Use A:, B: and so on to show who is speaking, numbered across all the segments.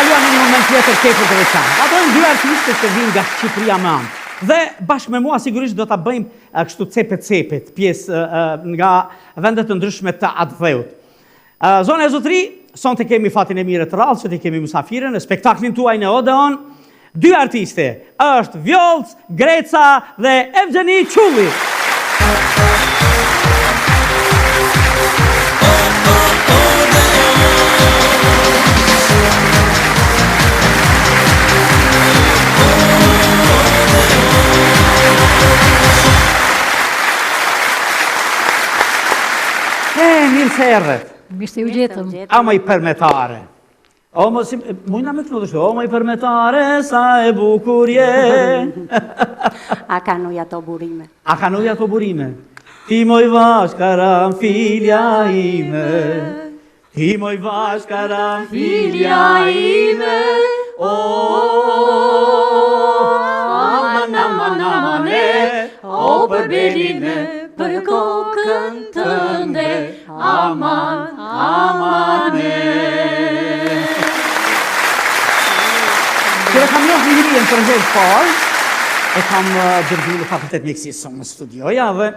A: kaluar në një moment tjetër tepër të veçantë. Ato janë dy artistë që vinë nga Shqipëria më anë. Dhe bashkë me mua sigurisht do ta bëjmë kështu cepet pjesë nga vendet të ndryshme të atë dheut. Zona e Zotëri, sonte kemi fatin e mirë të rrallë, që të kemi musafirën në spektaklin tuaj në Odeon. Dy artiste, është Vjollc Greca dhe Evgjeni Qulli. Mirë se erdhet.
B: Mirë se u gjetëm.
A: Ama i përmetare. Mujna me kënu dhe shtu, o ma i përmetare, sa e bukur je.
C: A kanë uja të burime.
A: A kanë uja të burime. Ti moj vashkaram filja ime. Ti moj vashkaram filja ime. Aman, o për beline, për kokën tënde, aman. Kërë kam njohë një hirien për herë parë, e kam dërgu në fakultet mjekësisë në studioja dhe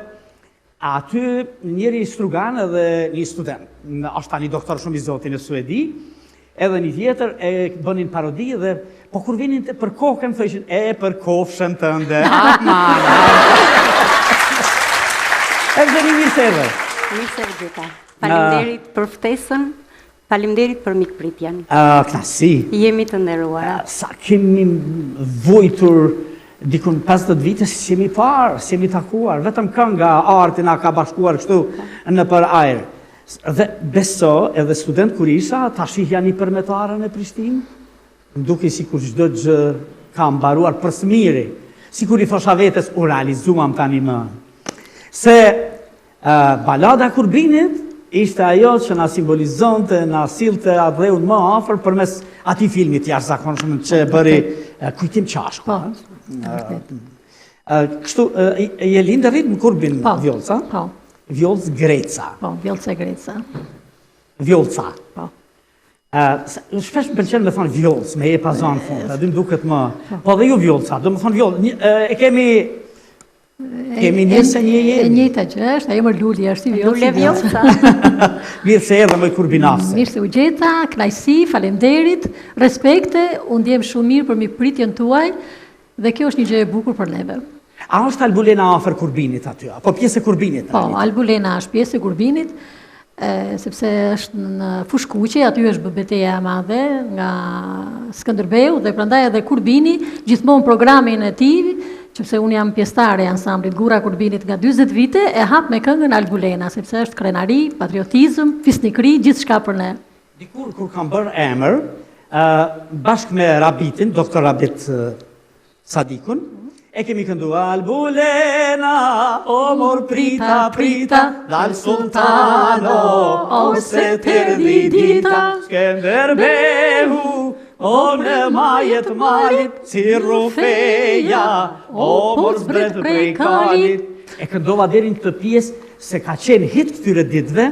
A: aty njëri strugan edhe një student, është ta një doktor shumë i zotin e Suedi, edhe një tjetër e bënin parodi dhe po kur vinin për kokën, thëshin, për kofshën tënde, aman. Evgjeni mirë se erdhe.
C: Mirë se vëgjeta. Faleminderit për ftesën, faleminderit për mikpritjen.
A: Knasi.
C: Jemi të nderuara.
A: Sa kemi vujtur dikun 50 vite si jemi parë, si jemi takuar, vetëm kënga arti na ka bashkuar kështu në për ajrë. Dhe beso edhe student kur isha, ta shihja një përmetare në Prishtinë, më duke si kur çdo gjë ka mbaruar për së miri, si kur i thosha vetes u realizuam tani më. Se balada Kurbinit ishte ajo që na simbolizonte, na sillte adheun më afër përmes atij filmit jashtëzakonshëm që bëri Kujtim Qashku. Kështu, je lindërit në Kurbin, Vjollca?
B: Po.
A: Vjollc Greca.
B: Po, Vjollca Greca.
A: Vjollca.
B: Po.
A: Shpesh më pëlqen me thonë Vjollc, me e pazan fund, aty më duket më... Po dhe ju Vjollca, do më thonë Vjollc, e kemi njëse një jemi.
B: E njëta që është, ajo më Luli është i
C: Vjollca.
A: Mirë se erdhe më i Kurbinase.
B: Mirë se u gjeta, knajsi, falenderit, respekte, unë ndjem shumë mirë për mikpritjen tuaj dhe kjo është një gjë e bukur për neve.
A: A është Albulena afër Kurbinit aty, apo pjesë e Kurbinit?
B: Po, Albulena është pjesë e Kurbinit, sepse është në Fushkuqe, aty është BBT-ja e madhe nga Skënderbeu dhe prandaj edhe Kurbini, gjithmonë programin e tij, sepse unë jam pjesëtare e ansamblit Gura Kurbinit nga 40 vite, e hap me këngën Albulena, sepse është krenari, patriotizëm, fisnikëri, gjithçka për ne.
A: Dikur kur kam bërë emër, bashkë me Rabitin, doktor Rabit Sadikun, e kemi këndu Albulena, o mor prita, dal sultano, ose terdi dita, Skënderbeu, o në majet malit, si rufeja, o mor zbret prej kalit. E këndova deri në të pjesë se ka qenë hit këtyre ditëve,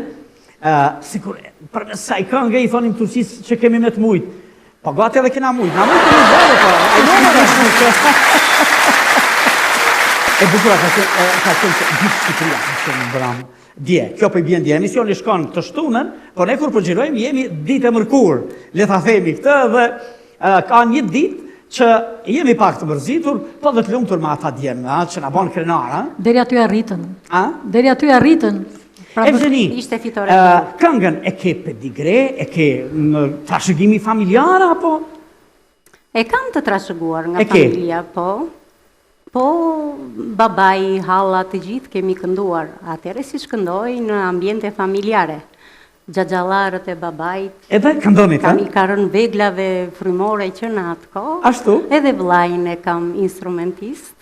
A: sikur përmes saj këngë i thonim turqisë që kemi me të mujtë. Po gati edhe kena mujtë, na mujtë në zërë, po. E bukura ka qenë që gjithë Shqipëria ka qenë në bramë. Dje, kjo për i bjen dje, emisioni shkon të shtunën, por ne kur përgjirojmë jemi ditë e mërkur, le ta themi këtë dhe ka një ditë që jemi pak të mërzitur, po dhe të lumtur me ata djemë, që na bon krenara.
B: Deri aty arritën.
A: Deri
B: aty arritën.
A: Evgjeni,
C: ishte fitore.
A: Këngën e ke pedigre, e ke trashëgimi familjar, apo?
C: E kam të trashëguar nga familja, po. Po, babai, halla, të gjithë kemi kënduar. Atëre si shkëndoj në ambiente familjare. Xhaxhallarët e babait.
A: Edhe këndonit,
C: Kam i ka rënë veglave frymore që në atë kohë.
A: Ashtu?
C: Edhe vllajin e kam instrumentist.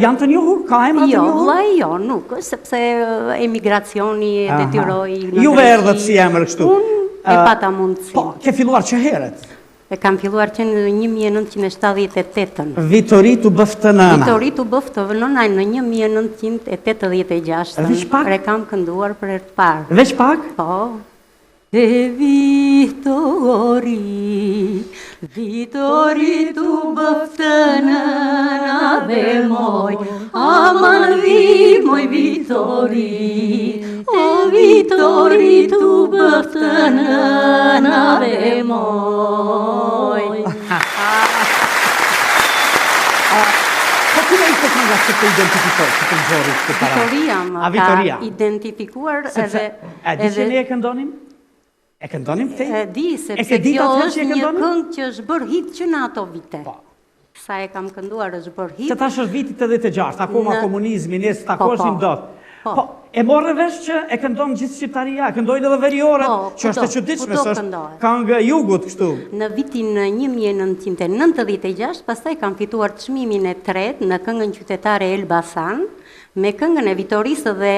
A: Janë të njohur? Ka emra të njohur?
C: Jo, vllai jo, nuk, sepse emigracioni e detyroi.
A: Juve erdhët si emër kështu?
C: Unë e pata mundësi.
A: Po, ke filluar që heret?
C: E kam filluar që në 1978.
A: Vitoritu bëftë nëna.
C: Vitoritu bëftë nëna në 1986.
A: Veç pak?
C: E kam kënduar për herë të parë.
A: Veç pak?
C: Po. E Vitori, Vitori tu bëftënë dhe moj, aman vi moj Vitori, o Vitori tu bëftënë dhe moj.
A: Kime ishte kënga që të identifikoj, që të nëzori të para?
C: Vitoria më ka identifikuar edhe...
A: A di që ne e këndonim? E këndonim te?
C: E di, sepse kjo është një këngë që është bërë hit që në ato vite. Sa e kam kënduar është bërë hit.
A: Se tash është vitit 86, akoma komunizmi, nesë takoshim dot. Po, e morë vesh që e këndon gjithë Shqiptaria, e këndojnë edhe veriorët, që është e çuditshme, është këngë jugut kështu.
C: Në vitin 1996, pastaj kam fituar çmimin e tretë në këngën qytetare Elbasan, me këngën e Vitorisë dhe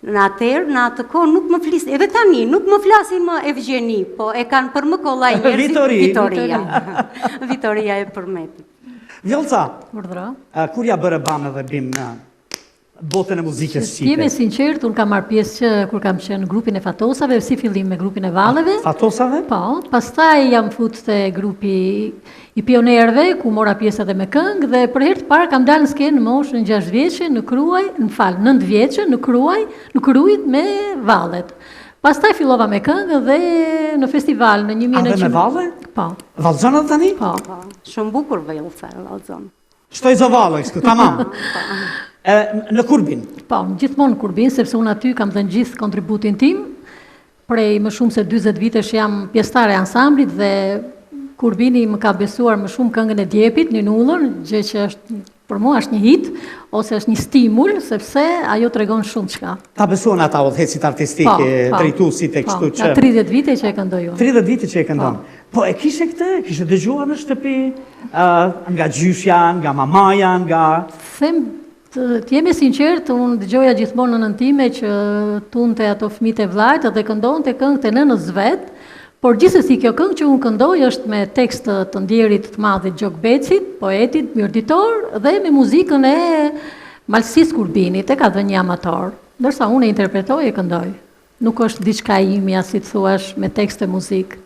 C: në atë kohë nuk më flis, edhe tani nuk më flasin më Evgjeni, po e kanë për më kollaj njerëzit Vitoria. Vitoria e përmetit.
A: Vjolca,
B: Urdhëro.
A: kur ja bëre bamë dhe bim në botën e muzikës shqipe?
B: Jemi sinqert, unë kam marrë pjesë që kur kam qenë në grupin e Fatosave, si fillim me grupin e Valleve.
A: Fatosave?
B: Po, pastaj jam futur te grupi i pionerëve, ku mora pjesë edhe me këngë, dhe për herë të parë kam dalë në skenë në moshën 6 vjeçe në Kruaj, 9 vjeçe në Kruaj, në Krujt me Vallet. Pastaj fillova me këngë dhe në festival në 1900.
A: A dhe me Valle?
B: Po.
A: Vallxona tani?
B: Po.
C: Shumë bukur Vallca, Vallxon.
A: Shtoj Valle, kështu, tamam. Në Kurbin?
B: Po, gjithmonë në Kurbin, sepse unë aty kam dhënë gjithë kontributin tim, prej më shumë se 40 vitesh jam pjesëtare e ansamblit dhe Kurbini më ka besuar më shumë këngën e Djepit, Ninullën, gjë që është për mua është një hit, ose është një stimul, sepse ajo tregon shumë çka.
A: Ta besuan ata udhëhecit artistik, drejtuesit e kështu që...
B: 30 vite që e këndoj unë.
A: 30 vite që e këndon. Po e kishe këtë, kishe dëgjuar në shtëpi, nga gjyshja, nga mamaja, nga...
B: Të jemi sinqert, unë dëgjoja gjithmonë në nënën time që tunte ato fëmijët e vllajt dhe këndonte këngët e nënës vet, por gjithsesi kjo këngë që unë këndoj është me tekst të ndjerit të madhit Gjok Becit, poetit, mirëditor dhe me muzikën e Malsis Kurbinit, e ka dhënë një amator, ndërsa unë e interpretoj e këndoj. Nuk është diçka imja, si të thuash, me tekst e muzikë.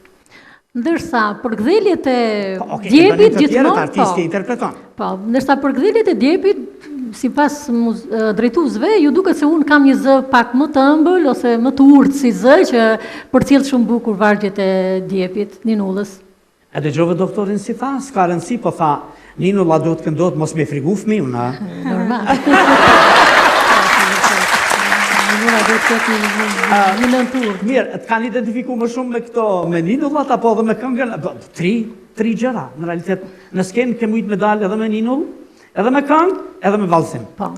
B: Ndërsa përgdheljet e Djepit gjithmonë
A: artisti interpreton.
B: Po, ndërsa përgdheljet e Djepit sipas drejtuesve, ju duket se unë kam një zë pak më të ëmbël ose më të urtë si zë që përcjell shumë bukur vargjet e Djepit, Ninullës.
A: E dëgjove doktorin si tha, s'ka rëndësi, po tha, Ninulla duhet këndot mos me frigu fëmiu, na.
B: Normal. Ninulla duhet të një nëntur.
A: Mirë, të kanë identifiku më shumë me këto, me Ninullat, apo dhe me këngën, tri gjëra, në realitet, në skenë ke mujt me dalë edhe me Ninull, edhe me këngë, edhe me vallësim.
B: Po.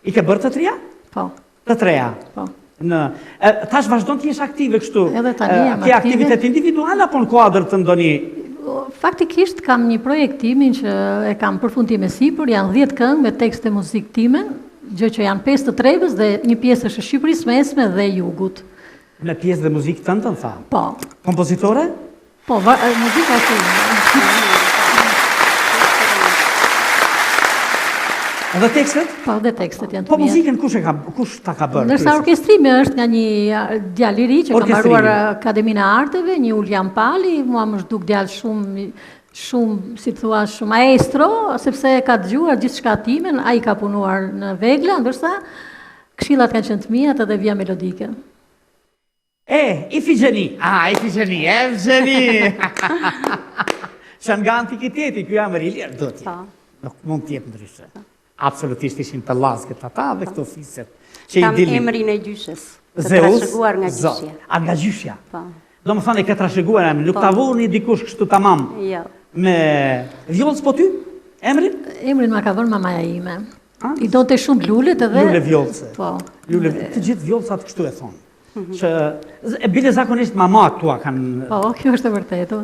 A: I ke bërë të trija?
B: Po.
A: Të treja?
B: Po.
A: Tash vazhdon të jesh aktive kështu?
B: Edhe tani jam aktive.
A: Ke aktivitet individual apo në kuadër të ndonjë?
B: Faktikisht kam një projekt timin që e kam përfundim e sipër, janë 10 këngë me tekst e muzikë time, gjë që janë 5 të Trevës dhe një pjesë është e Shqipërisë Mesme dhe Jugut.
A: Me pjesë dhe muzikë tëndë, tha?
B: Po.
A: Kompozitore?
B: Po, muzika është
A: Edhe tekstet?
B: Po, dhe tekstet janë të
A: Po muzikën kush ta ka bërë?
B: Ndërsa orkestrimi është nga një djalë i ri që ka mbaruar Akademinë e Arteve, një Uljan Pali, mua më zhduk djalë shumë, si të thua, shumë maestro, sepse ka dëgjuar gjithçka timen, ai ka punuar në Vegla, ndërsa këshillat kanë qenë të mia dhe vija melodike.
A: Ifigeni, Evgjeni! Që nga antikiteti, kjo jam rilirë, do t'je. Nuk mund t'jep ndryshe. Absolutisht ishin pëllazgët ata dhe këto fiset.
C: Kam emrin e gjyshes, të trashëguar nga gjyshja.
A: A nga gjyshja? Do më thane e ka trashëguar emrin, nuk ta vurni dikush kështu tamam.
C: Jo.
A: Me Vjollës po ty? Emrin?
B: Emrin ma ka vënë mamaja ime. I do të shumë lullet edhe...
A: Lulle Vjollëse.
B: Po.
A: Të gjithë Vjollësat kështu e thonë. Që bile zakonisht mama tua kanë...
B: Po, kjo është e vërtetë.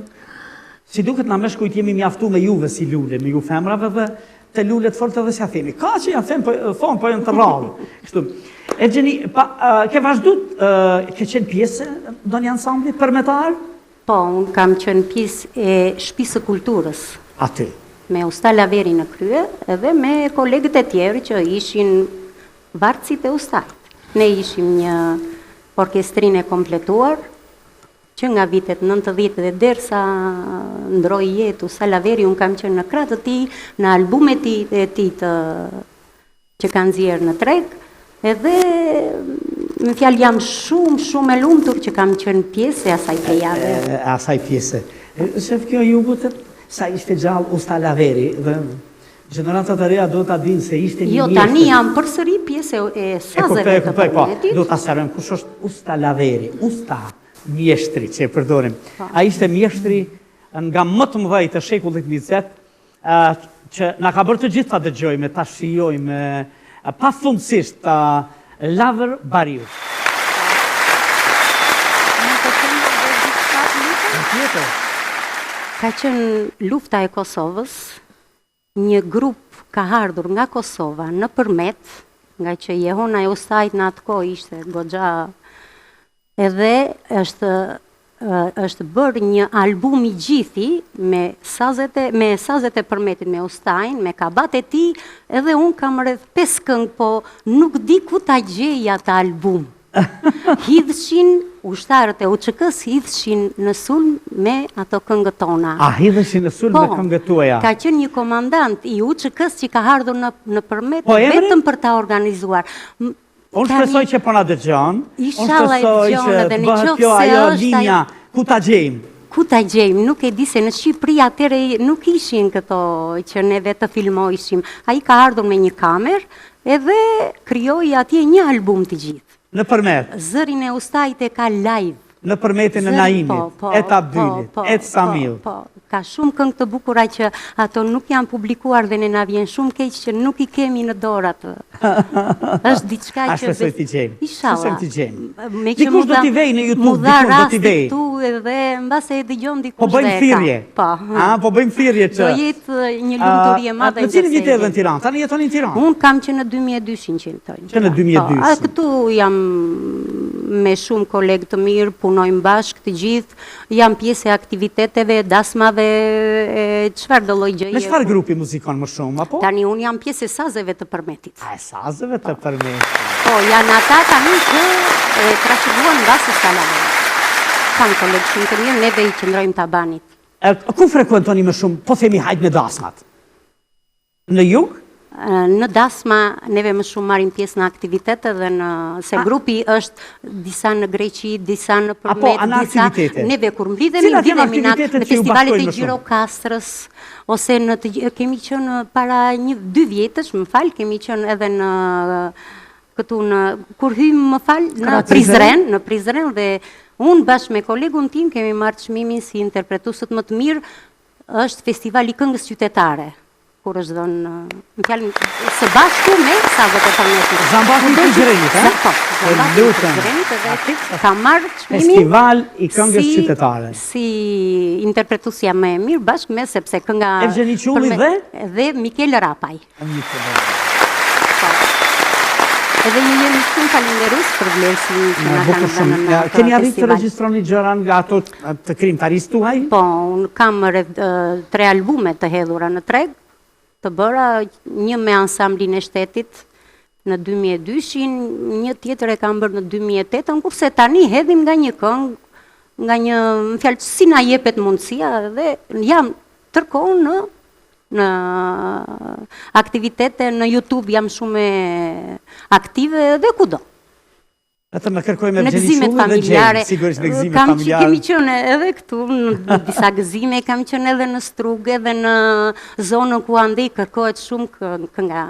A: Si duket na me shkujt jemi mjaftu me juve si lulle, me ju femrave dhe të lullet fort edhe si a themi. Ka që janë thonë, po janë të rrallë. Kështu. Evgjeni, ke vazhdut, ke qenë pjesë do një ansamblit përmetar?
C: Po, unë kam qenë pjesë e Shtëpisë së Kulturës.
A: Aty?
C: Me Usta Laveri në krye, edhe me kolegët e tjerë që ishin vartësit e Ustajt. Ne ishim një orkestrinë e kompletuar, që nga vitet 90 dhe derisa ndroi jetë Salaveri, unë kam qenë në krah të tij, në albumet e tij që kanë nxjerrë në treg, edhe në fjalë jam shumë e lumtur që kam qenë pjesë e asaj plejade.
A: Asaj pjese. Shef, kjo ju butet sa ishte gjallë Salaveri dhe gjeneratat e reja do ta dinë se ishte një mjeshtër.
C: Jo, tani jam përsëri pjesë e sazeve të përmetit.
A: Do ta sqarojmë kush është Salaveri. Mjeshtri që e përdorim. A ishte mjeshtri nga më të mëdhej të shekullit 20, që na ka bërë të gjithë ta dëgjojmë, ta shijojmë pafundësisht Lavër Bariu.
C: Ka qenë lufta e Kosovës, një grup ka ardhur nga Kosova në përmet, nga që Jehona e Ustajt në atë kohë ishte goxha. Edhe është bërë një album i gjithi me sazet e përmetit, me Ustajin, me kabat e tij, edhe unë kam rreth 5 këngë, po nuk di ku ta gjej atë album. Hidhshin ushtarët e UÇK-s hidhshin në sulm me ato këngët tona.
A: A hidhshin në sulm me këngët tuaja?
C: Ka qenë një komandant i UÇK-s që ka ardhur në përmet vetëm për ta organizuar.
A: Unë shpresoj që po na dëgjon.
C: Inshallah e dëgjon edhe në qoftë se
A: ajo linja ku ta gjejmë.
C: Ku ta gjejmë, nuk e di se në Shqipëri atëre nuk ishin këto që neve të filmojshim. Ai ka ardhur me një kamerë edhe krijoi atje një album të gjithë.
A: Në përmet.
C: Zërin e Ustajt e ka live.
A: Në përmetin e Naimit, e Abdylit, e Samil.
C: Ka shumë këngë të bukura që ato nuk janë publikuar dhe ne na vjen shumë keq që nuk i kemi në dorë atë. Është diçka që
A: shpresoj t'i gjejmë.
C: Inshallah.
A: Dikush do t'i vej në YouTube, dikush do t'i vej.
C: Tu edhe mbase e dëgjon dikush.
A: Po bëjmë thirrje. Po bëjmë thirrje që.
C: Do jetë një lumturi e madhe.
A: Në cilin vit erdhën në Tiranë? Tani jeton në Tiranë.
C: Unë kam që në 2002 qëndroj.
A: Që në 2002.
C: Këtu jam me shumë kolegë të mirë, punojmë bashkë të gjithë, jam pjesë e aktiviteteve, dasmave, çfarë do lloj gjëje.
A: Me çfarë grupi muzikon më shumë, apo?
C: Tani unë jam pjesë e sazeve të përmetit.
A: A e sazeve të përmetit?
C: Po, janë ata tani që trashëguan mbasi Salaveri. Kanë kolegë shumë të mirë, neve i qëndrojmë Tabanit.
A: Ku frekuentoni më shumë, po themi hajt në dasmat? Në jug?
C: Në dasma, neve më shumë marim pjesë në aktivitete dhe se grupi është disa në Greqi, disa në përmet, disa neve kur mblidhemi në festivalet e Gjirokastrës, ose kemi qenë para 2 vjetësh, më fal, kemi qenë edhe në këtu në kur hym më fal në Prizren dhe unë bashkë me kolegun tim kemi marrë çmimin si interpretuesët më të mirë, është festivali këngës qytetare. Kur është dhënë në fjalë së bashku me sazet e përmetit.
A: Zambati i Prizrenit, e?
C: Po, Zambati i Prizrenit edhe ka marrë çmimin
A: Festival i këngës qytetare.
C: Si interpretuesja më e mirë bashkë me sepse kënga
A: Evgjeni Qulli
C: dhe Mikel Rapaj. Edhe ju jemi shumë falenderues për vlerësimin që na kanë dhënë në këtë.
A: Keni arritur të regjistroni gjëra nga ato të krijimtarisë tuaj?
C: Po, unë kam 3 albume të hedhura në treg, të bëra, një me ansamblin e shtetit në 2002-shin, një tjetër e kam bërë në 2008-ën, kurse tani hedhim nga një këngë, nga një fjalë si na jepet mundësia dhe jam tërkohën në aktivitete, në YouTube jam shumë aktive dhe kudo.
A: Atë më kërkojmë me gëzimet familjare, sigurisht me gëzimet familjare.
C: Kemi qenë edhe këtu në disa gëzime, kam qenë edhe në Strugë, edhe në zonën ku andej kërkohet shumë kënga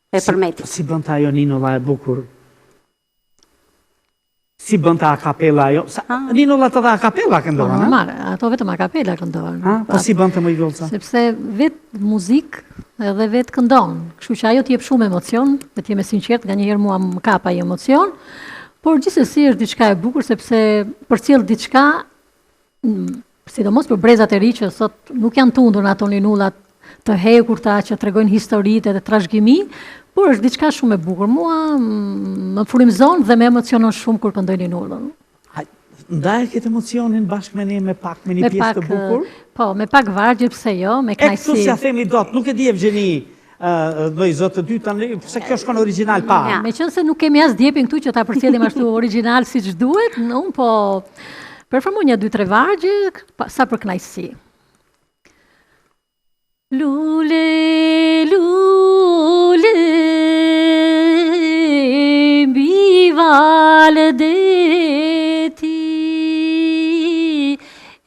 C: e përmetit.
A: Si bën ta ajo Ninolla e bukur? Si bën ta a cappella ajo? Ninolla të dha a cappella këndohen,
B: a? Ato vetëm a cappella këndohen.
A: Po si bën të më i Vjollca?
B: Sepse vetë muzikë edhe vetë këndon. Kështu që ajo t'jep shumë emocion, me t'jeme sinqert, nga njëherë mua më kap ai emocion, por gjithsesi është diçka e bukur sepse përcjell diçka, sidomos për brezat e ri që sot nuk janë tundur në ato ninullat të hekurta që tregojnë historitë dhe trashëgimi, por është diçka shumë e bukur. Mua më frymëzon dhe më emocionon shumë kur këndoj ninullën.
A: Ndaj këtë emocionin bashkë me ne me një pjesë të bukur?
B: Po, me pak vargje, pse jo, me knajsi.
A: Këtu si a themi dot, nuk e di Evgjeni, doj zotë të dy tani, se kjo shkon original pa.
B: Me qënë se nuk kemi as djepin këtu që ta përcjellim ashtu original si që duhet, unë po Performoj një 2-3 vargje, sa për kënaqësi. Lule, lule, mbi valë deti,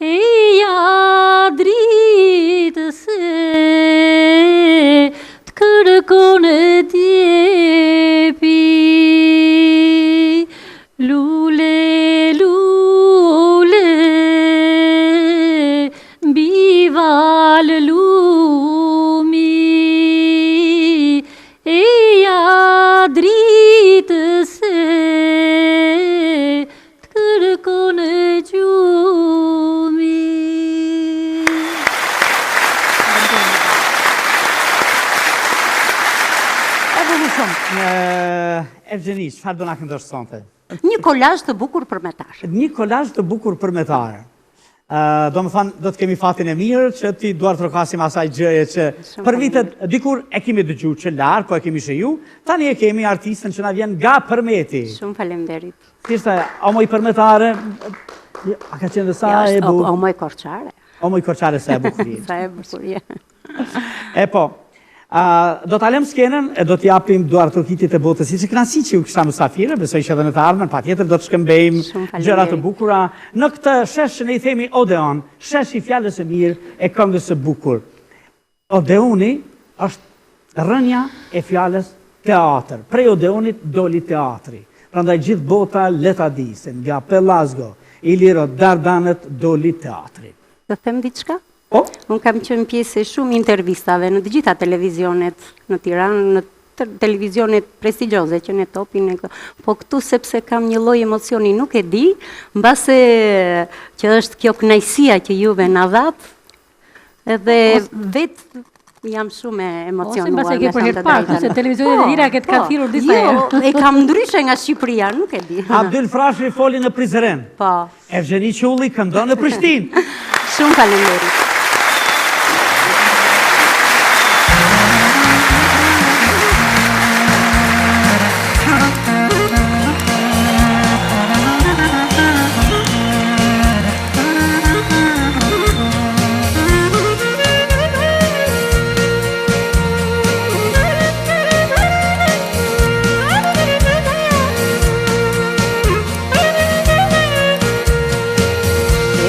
B: e ja dritë se të kërkon e tjepi. Lule, lule, mbi valë lumi, e ja dritë se të kërkon e gjumi.
A: Evgjeni, çfarë do na këndosh sonte?
C: Një kolazh të bukur përmetar.
A: Një kolazh të bukur përmetar. Do më thanë, do të kemi fatin e mirë që ti duar të rokasim asaj gjëje që për vitet dikur e kemi dëgju që larë, po e kemi shëju, tani e kemi artistën që na vjen nga përmeti.
C: Shumë faleminderit.
A: Thishtë, o moj përmetare, a ka qenë dhe sa e bu...
C: O moj korçare.
A: O moj korçare sa e bukurie.
C: Sa e bukurie.
A: E po, do t'alem skenën e do t'japim duar turkitit e botës, si që kënaqësi që ju kështa musafire, besoj që edhe në të ardhmen, patjetër do të shkëmbejmë gjëra të bukura. Në këtë shesh që ne i themi Odeon, shesh i fjalës e mirë e këngës së bukur. Odeoni është rënja e fjalës teatr. Prej Odeonit doli teatri. Prandaj gjithë bota le ta di se nga Pelasgo, Iliro, Dardanët doli teatri.
C: Të them diçka?
A: Po?
C: Unë kam qenë pjesë e shumë intervistave në të gjitha televizionet në Tiranë, në televizionet prestigjioze që ne topin e po këtu sepse kam një lloj emocioni, nuk e di, mbase që është kjo kënaqësia që juve na dhat, edhe vetë jam shumë emocionuar.
B: Ose mbase ke për herë parë, se televizionet e tjera këtë ka thirrur disa herë.
C: Jo, e kam ndryshe nga Shqipëria, nuk e di.
A: Abdyl Frashi foli në Prizren.
C: Po.
A: Evgjeni Qulli këndon në Prishtinë.
C: Shumë faleminderit.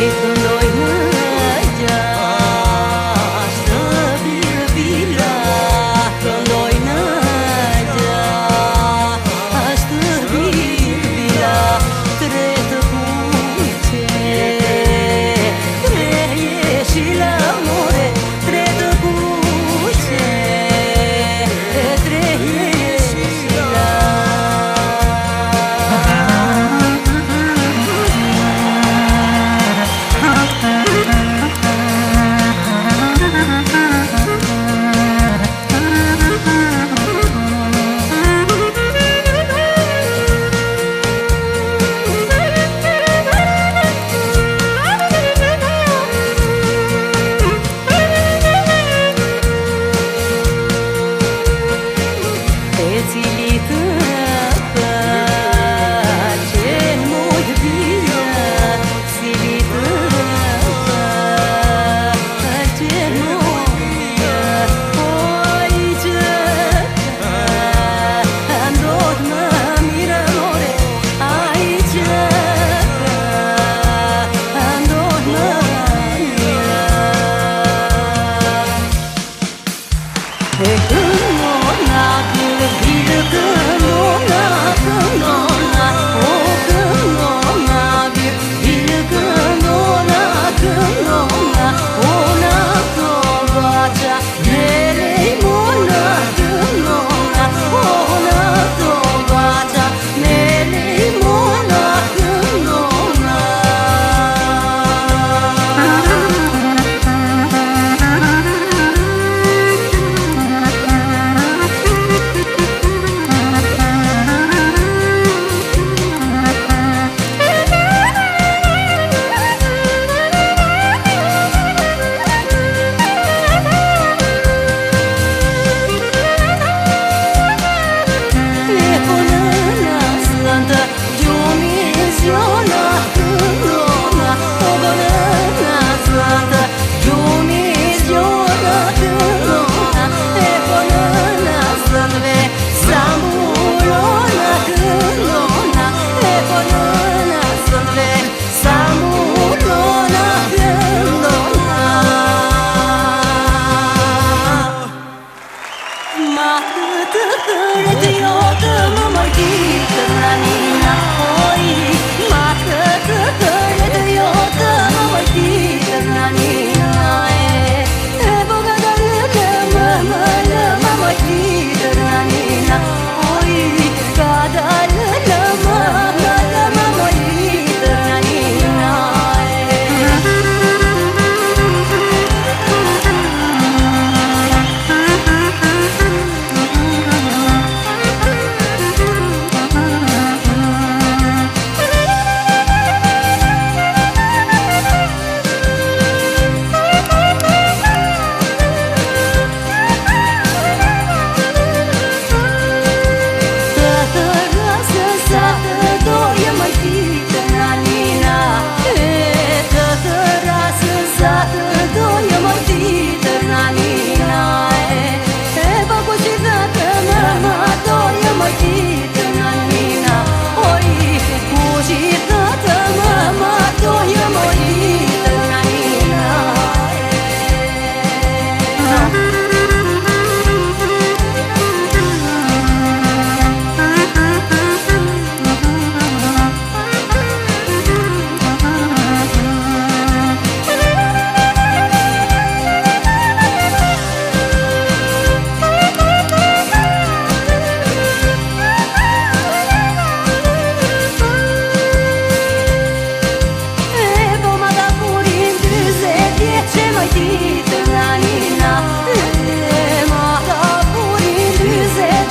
C: E këndoj në gjallë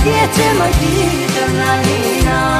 D: dice mai di tornare